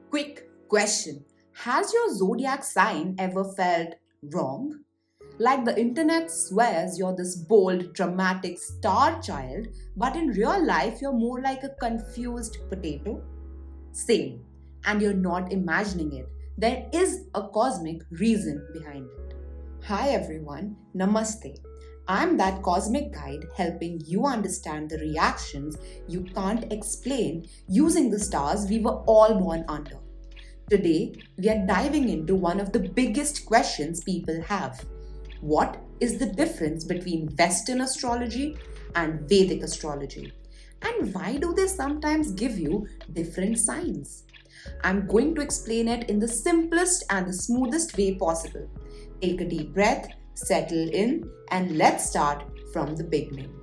Quick question. Has your zodiac sign ever felt wrong? Like the internet swears you're this bold, dramatic star child, but in real life you're more like a confused potato? Same. And you're not imagining it. There is a cosmic reason behind it. Hi everyone, Namaste. I'm that cosmic guide helping you understand the reactions you can't explain using the stars we were all born under. Today, we are diving into one of the biggest questions people have. What is the difference between Western astrology and Vedic astrology? And why do they sometimes give you different signs? I'm going to explain it in the simplest and the smoothest way possible. Take a deep breath, settle in, and let's start from the beginning.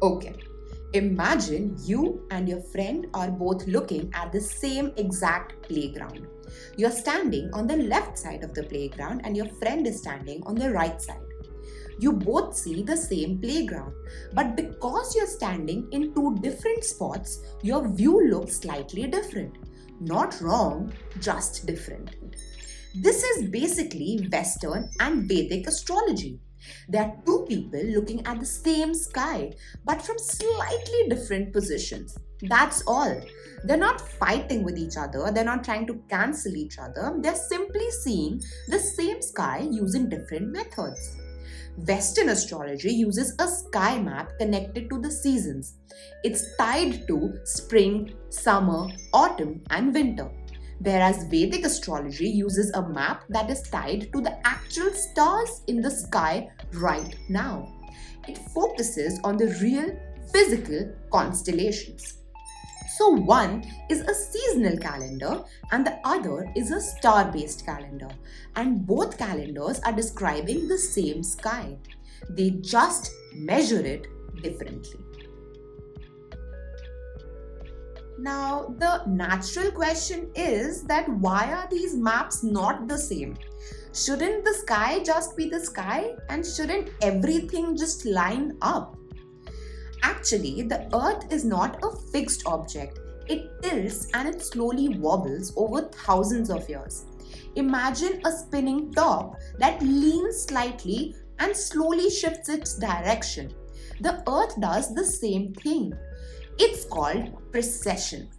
Okay. Imagine you and your friend are both looking at the same exact playground. You're standing on the left side of the playground and your friend is standing on the right side. You both see the same playground, but because you're standing in two different spots, your view looks slightly different. Not wrong, just different. This is basically Western and Vedic astrology. There are two people looking at the same sky but from slightly different positions. That's all. They're not fighting with each other, they're not trying to cancel each other, they're simply seeing the same sky using different methods. Western astrology uses a sky map connected to the seasons. It's tied to spring, summer, autumn, and winter. Whereas Vedic astrology uses a map that is tied to the actual stars in the sky right now. It focuses on the real physical constellations. So, one is a seasonal calendar and the other is a star based calendar, and both calendars are describing the same sky. They just measure it differently. Now, the natural question is that why are these maps not the same? Shouldn't the sky just be the sky and shouldn't everything just line up? Actually, the earth is not a fixed object. It tilts and it slowly wobbles over thousands of years. Imagine a spinning top that leans slightly and slowly shifts its direction. The earth does the same thing. It's called precession.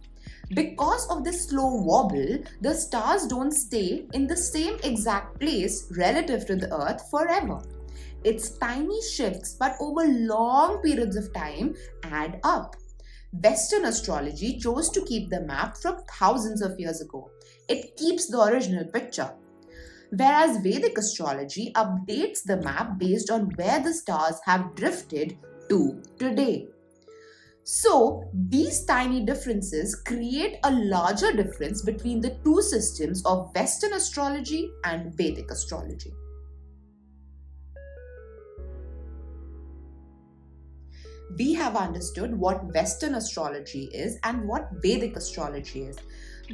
Because of this slow wobble, the stars don't stay in the same exact place relative to the earth forever. Its tiny shifts, but over long periods of time, add up. Western astrology chose to keep the map from thousands of years ago. It keeps the original picture. Whereas Vedic astrology updates the map based on where the stars have drifted to today. So, these tiny differences create a larger difference between the two systems of Western astrology and Vedic astrology. We have understood what Western astrology is and what Vedic astrology is.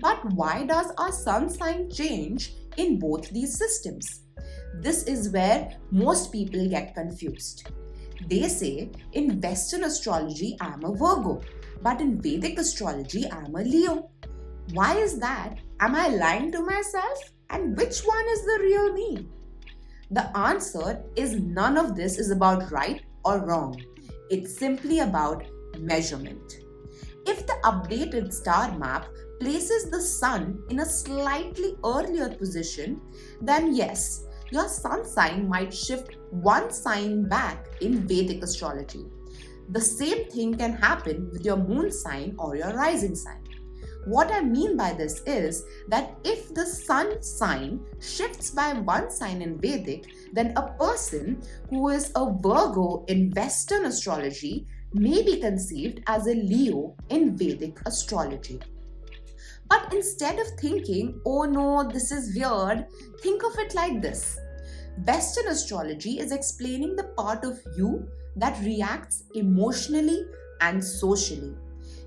But why does our sun sign change in both these systems? This is where most people get confused. They say, in Western astrology, I'm a Virgo, but in Vedic astrology, I'm a Leo. Why is that? Am I lying to myself? And which one is the real me? The answer is none of this is about right or wrong. It's simply about measurement. If the updated star map places the sun in a slightly earlier position, then yes, your sun sign might shift one sign back in Vedic astrology. The same thing can happen with your moon sign or your rising sign. What I mean by this is that if the sun sign shifts by one sign in Vedic, then a person who is a Virgo in Western astrology may be conceived as a Leo in Vedic astrology. But instead of thinking, oh no, this is weird, think of it like this. Western astrology is explaining the part of you that reacts emotionally and socially.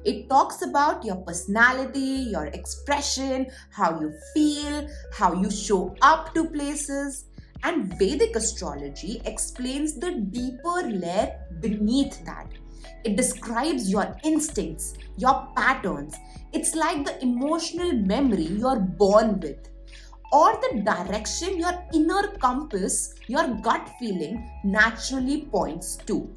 It talks about your personality, your expression, how you feel, how you show up to places. And Vedic astrology explains the deeper layer beneath that. It describes your instincts, your patterns. It's like the emotional memory you're born with, or the direction your inner compass, your gut feeling naturally points to.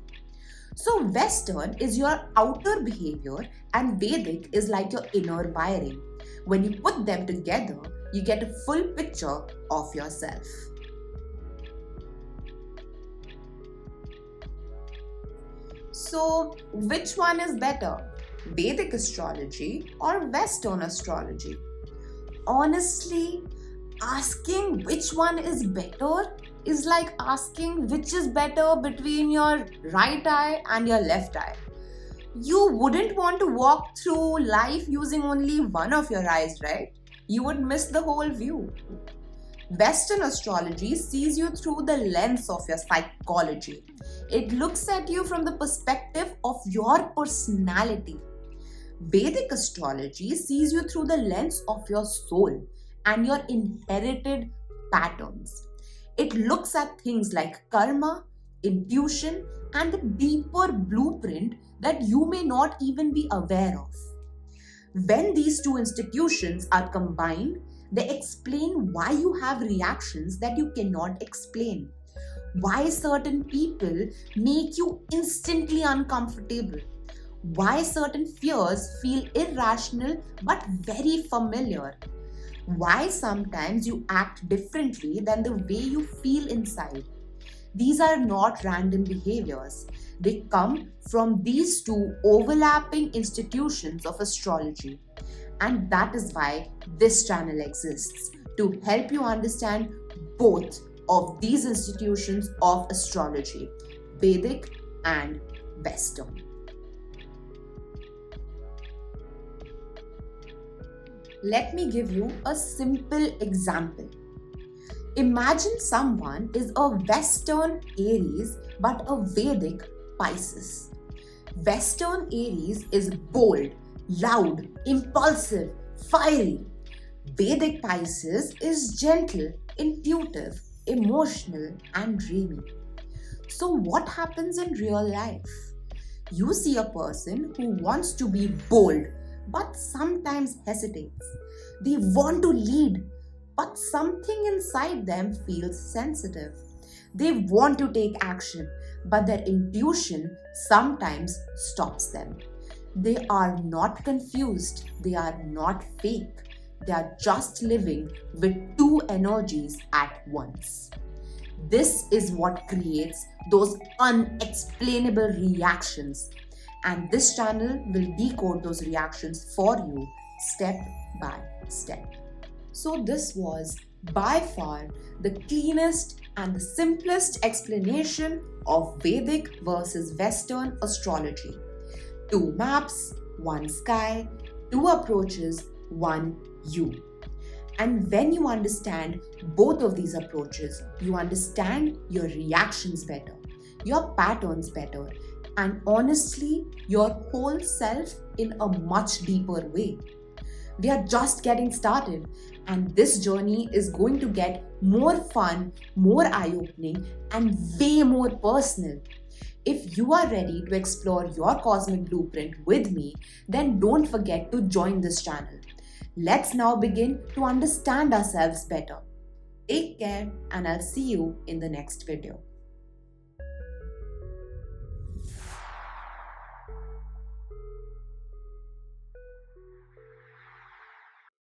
So, Western is your outer behavior, and Vedic is like your inner wiring. When you put them together, you get a full picture of yourself. So, which one is better, Vedic astrology or Western astrology? Honestly, asking which one is better is like asking which is better between your right eye and your left eye. You wouldn't want to walk through life using only one of your eyes, right? You would miss the whole view. Western astrology sees you through the lens of your psychology. It looks at you from the perspective of your personality. Vedic astrology sees you through the lens of your soul and your inherited patterns. It looks at things like karma, intuition, and the deeper blueprint that you may not even be aware of. When these two institutions are combined, they explain why you have reactions that you cannot explain, why certain people make you instantly uncomfortable, why certain fears feel irrational but very familiar, why sometimes you act differently than the way you feel inside. These are not random behaviors. They come from these two overlapping institutions of astrology. And that is why this channel exists, to help you understand both of these institutions of astrology, Vedic and Western. Let me give you a simple example. Imagine someone is a Western Aries but a Vedic Pisces. Western Aries is bold, loud, impulsive, fiery. Vedic Pisces is gentle, intuitive, emotional, and dreamy. So, what happens in real life? You see a person who wants to be bold but sometimes hesitates. They want to lead, but something inside them feels sensitive. They want to take action, but their intuition sometimes stops them. They are not confused, they are not fake, they are just living with two energies at once. This is what creates those unexplainable reactions, and this channel will decode those reactions for you step by step. So, this was by far the cleanest and the simplest explanation of Vedic versus Western astrology. Two maps, one sky, two approaches, one you. And when you understand both of these approaches, you understand your reactions better, your patterns better, and honestly, your whole self in a much deeper way. We are just getting started, and this journey is going to get more fun, more eye-opening, and way more personal. If you are ready to explore your cosmic blueprint with me, then don't forget to join this channel. Let's now begin to understand ourselves better. Take care, and I'll see you in the next video.